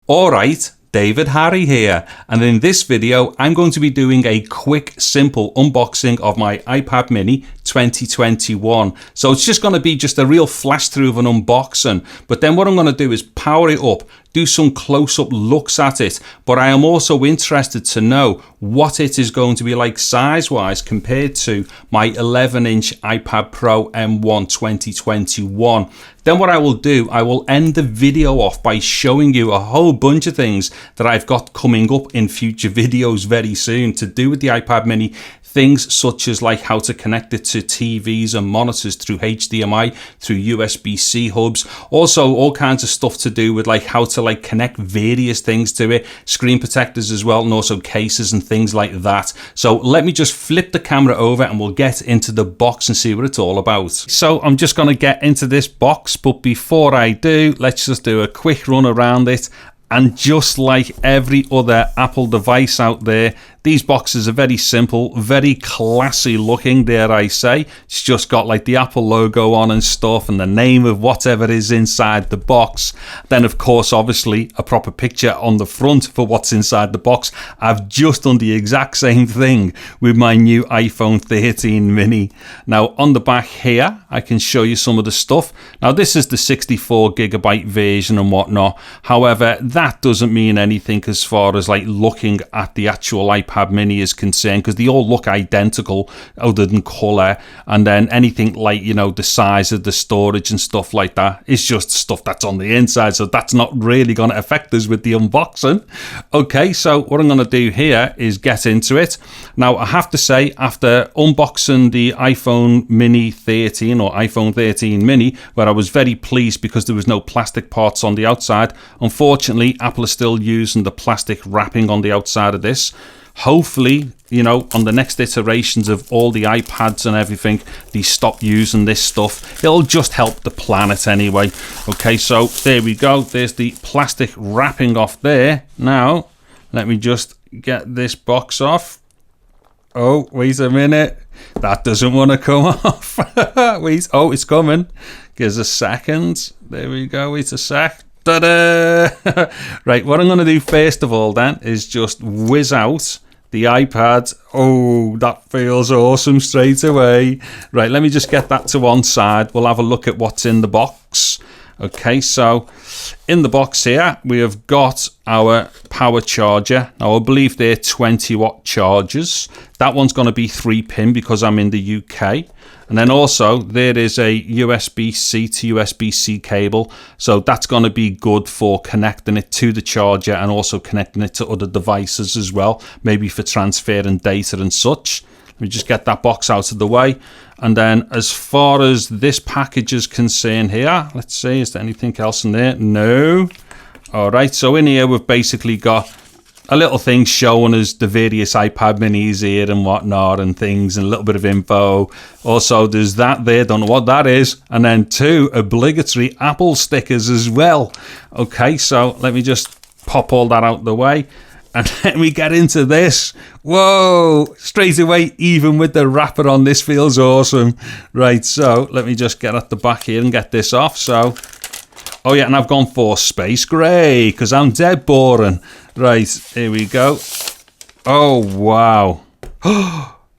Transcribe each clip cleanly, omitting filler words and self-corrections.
Alright, David Harry here, and in this video I'm going to be doing a quick, simple unboxing of my iPad mini 2021. So it's just going to be just a real flash through of an unboxing, but then what I'm going to do is power it up, do some close-up looks at it, but I am also interested to know what it is going to be like size-wise compared to my 11-inch iPad Pro M1 2021. Then what I will do, I will end the video off by showing you a whole bunch of things that I've got coming up in future videos very soon to do with the iPad mini. Things such as like how to connect it to TVs and monitors through HDMI, through USB-C hubs. Also all kinds of stuff to do with like how to like connect various things to it, screen protectors as well, and also cases and things like that. So let me just flip the camera over and we'll get into the box and see what it's all about. So I'm just going to get into this box, but before I do, let's just do a quick run around it. And just like every other Apple device out there, these boxes are very simple, very classy looking, dare I say. It's just got like the Apple logo on and stuff and the name of whatever is inside the box. Then of course, obviously a proper picture on the front for what's inside the box. I've just done the exact same thing with my new iPhone 13 mini. Now on the back here, I can show you some of the stuff. Now this is the 64GB version and whatnot. However, that doesn't mean anything as far as like looking at the actual iPad mini is concerned, because they all look identical other than color, and then anything like, you know, the size of the storage and stuff like that is just stuff that's on the inside, so that's not really going to affect us with the unboxing. Okay, so what I'm going to do here is get into it. Now I have to say, after unboxing the iPhone mini 13 or iPhone 13 mini, where I was very pleased because there was no plastic parts on the outside, unfortunately Apple is still using the plastic wrapping on the outside of this. Hopefully, you know, on the next iterations of all the iPads and everything, they stop using this stuff. It'll just help the planet anyway. Okay, so there we go. There's the plastic wrapping off there. Now, let me just get this box off. Oh, wait a minute. That doesn't want to come off. Wait, oh, it's coming. Give us a second. There we go. Wait a sec. Ta-da! Right, what I'm going to do first of all then is just whiz out the iPad. Oh, that feels awesome straight away. Right, let me just get that to one side. We'll have a look at what's in the box. Okay, so in the box here, we have got our power charger. Now, I believe they're 20-watt chargers. That one's going to be 3-pin because I'm in the UK. And then also, there is a USB-C to USB-C cable. So that's going to be good for connecting it to the charger and also connecting it to other devices as well, maybe for transferring data and such. Let me just get that box out of the way. And then as far as this package is concerned here, let's see, is there anything else in there? No. All right, so in here we've basically got a little thing showing us the various iPad minis here and whatnot and things, and a little bit of info. Also, there's that there, don't know what that is. And then 2 obligatory Apple stickers as well. Okay, so let me just pop all that out the way. And then we get into this. Whoa, straight away, even with the wrapper on, this feels awesome. Right, so let me just get at the back here and get this off. So, oh yeah, and I've gone for space grey because I'm dead boring. Right, here we go. Oh, wow.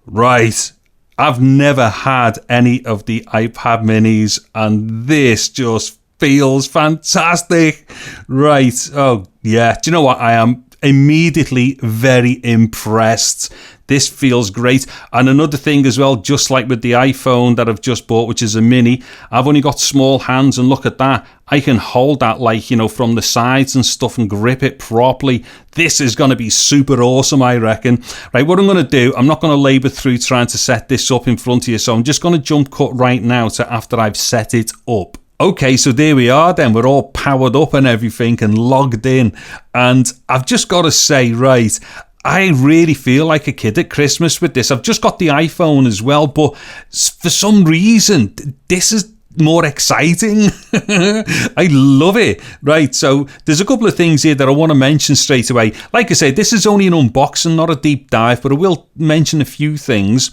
Right, I've never had any of the iPad minis, and this just feels fantastic. Right, oh yeah, do you know what? I am immediately very impressed. This feels great. And another thing as well, just like with the iPhone that I've just bought, which is a mini, I've only got small hands, and look at that. I can hold that, like, you know, from the sides and stuff and grip it properly. This is going to be super awesome, I reckon. Right, what I'm going to do, I'm not going to labour through trying to set this up in front of you, so I'm just going to jump cut right now to after I've set it up. Okay, so there we are then. We're all powered up and everything and logged in. And I've just got to say, right, I really feel like a kid at Christmas with this. I've just got the iPhone as well, but for some reason, this is more exciting. I love it. Right, so there's a couple of things here that I want to mention straight away. Like I say, this is only an unboxing, not a deep dive, but I will mention a few things.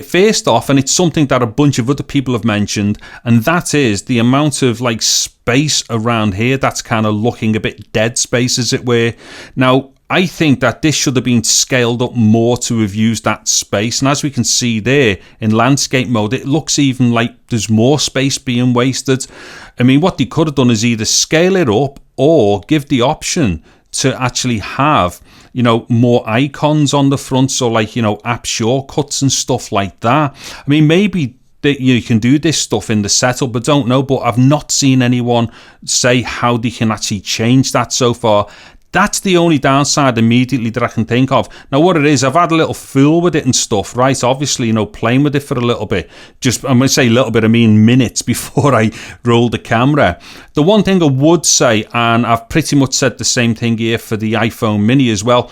First off, and it's something that a bunch of other people have mentioned, and that is the amount of like space around here that's kind of looking a bit dead space, as it were. Now, I think that this should have been scaled up more to have used that space. And as we can see there in landscape mode, it looks even like there's more space being wasted. I mean, what they could have done is either scale it up or give the option to actually have, you know, more icons on the front. So like, you know, app shortcuts and stuff like that. I mean, maybe that you can do this stuff in the setup, but don't know. But I've not seen anyone say how they can actually change that so far. That's the only downside immediately that I can think of. Now, what it is, I've had a little fool with it and stuff, right? Obviously, you know, playing with it for a little bit. Just, I'm going to say a little bit, I mean minutes before I rolled the camera. The one thing I would say, and I've pretty much said the same thing here for the iPhone mini as well,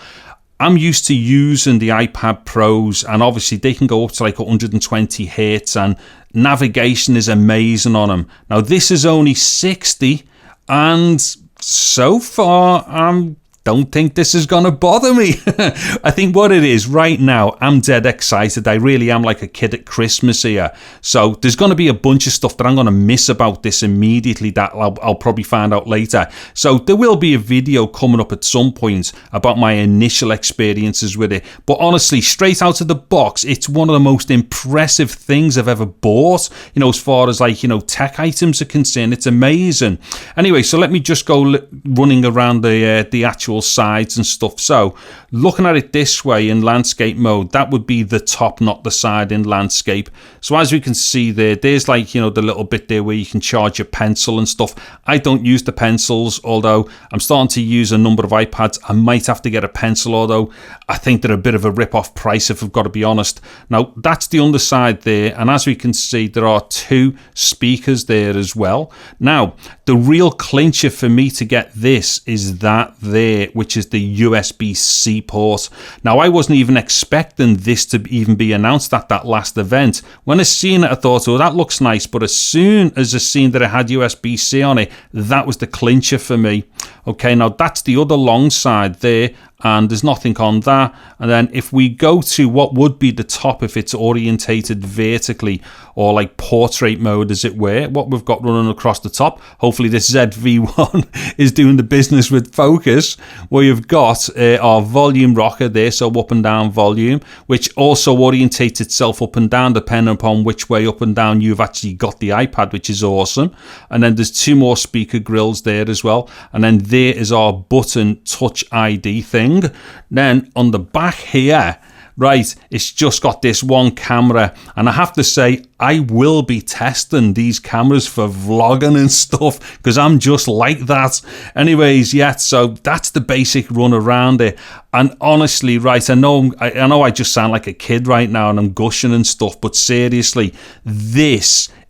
I'm used to using the iPad Pros, and obviously they can go up to like 120 hertz, and navigation is amazing on them. Now, this is only 60, and so far, I don't think this is going to bother me. I think what it is right now, I'm dead excited. I really am like a kid at Christmas here. So there's going to be a bunch of stuff that I'm going to miss about this immediately that I'll probably find out later. So there will be a video coming up at some point about my initial experiences with it. But honestly, straight out of the box, it's one of the most impressive things I've ever bought. You know, as far as like, you know, tech items are concerned, it's amazing. Anyway, so let me just go running around the actual sides and stuff. So looking at it this way in landscape mode, that would be the top, not the side in landscape. So as we can see there's like, you know, the little bit there where you can charge your pencil and stuff. I don't use the pencils, although I'm starting to use a number of iPads. I might have to get a pencil, although I think they're a bit of a rip-off price if I've got to be honest. Now that's the underside there, and as we can see there are two speakers there as well. Now the real clincher for me to get this is that there, which is the USB-C port. Now, I wasn't even expecting this to even be announced at that last event. When I seen it, I thought, oh, that looks nice. But as soon as I seen that it had USB-C on it, that was the clincher for me. Okay, now that's the other long side there, and there's nothing on that. And then if we go to what would be the top if it's orientated vertically, or like portrait mode as it were, what we've got running across the top, hopefully this ZV-1 is doing the business with focus, where you've got our volume rocker there, so up and down volume, which also orientates itself up and down depending upon which way up and down you've actually got the iPad, which is awesome. And then there's two more speaker grills there as well, and then there is our button touch ID thing. Then on the back here, right, it's just got this one camera, and I have to say I will be testing these cameras for vlogging and stuff because I'm just like that. Anyways, yeah, so that's the basic run around it. And honestly, right, I know I just sound like a kid right now and I'm gushing and stuff, but seriously,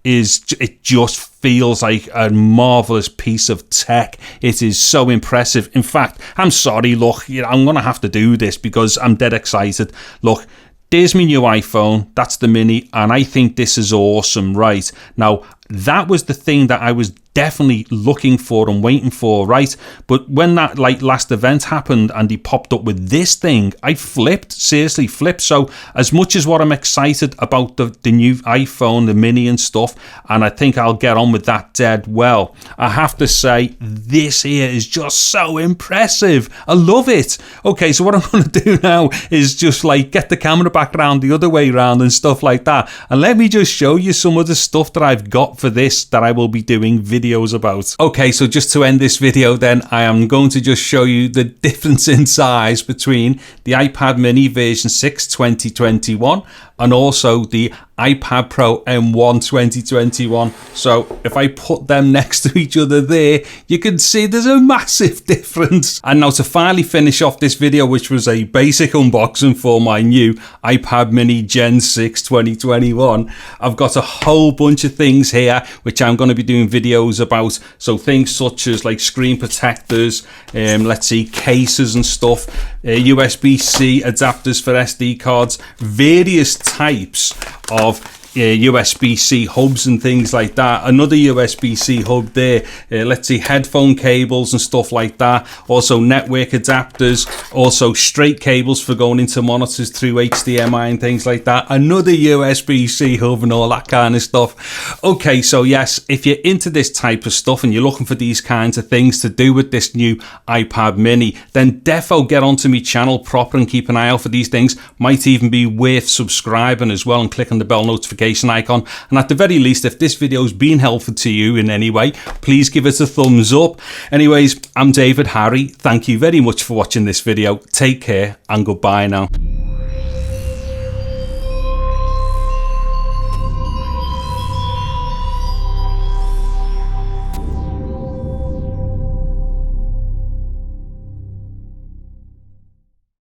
it just feels like a marvelous piece of tech. It is so impressive. In fact, I'm sorry, look, I'm going to have to do this because I'm dead excited. Look, there's my new iPhone. That's the mini, and I think this is awesome, right? Now, that was the thing that I was definitely looking for and waiting for, right? But when that like last event happened and he popped up with this thing, I seriously flipped. So as much as what I'm excited about the new iPhone, the mini and stuff, and I think I'll get on with that dead well, I have to say this here is just so impressive. I love it. Okay, so what I'm going to do now is just like get the camera back around the other way around and stuff like that, and let me just show you some of the stuff that I've got for this that I will be doing videos about. Okay, so just to end this video then, I am going to just show you the difference in size between the iPad mini version 6 2021 and also the iPad Pro M1 2021. So if I put them next to each other there, you can see there's a massive difference. And now to finally finish off this video, which was a basic unboxing for my new iPad mini Gen 6 2021, I've got a whole bunch of things here which I'm going to be doing videos about. So things such as like screen protectors, let's see, cases and stuff, USB-C adapters for SD cards, various types of USB-C hubs and things like that. Another USB-C hub there. Let's see, headphone cables and stuff like that. Also network adapters. Also straight cables for going into monitors through HDMI and things like that. Another USB-C hub and all that kind of stuff. Okay, so yes, if you're into this type of stuff and you're looking for these kinds of things to do with this new iPad mini, then defo get onto my channel proper and keep an eye out for these things. Might even be worth subscribing as well and clicking the bell notification icon. And at the very least, if this video's been helpful to you in any way, please give it a thumbs up. Anyways, I'm David Harry. Thank you very much for watching this video. Take care and goodbye now.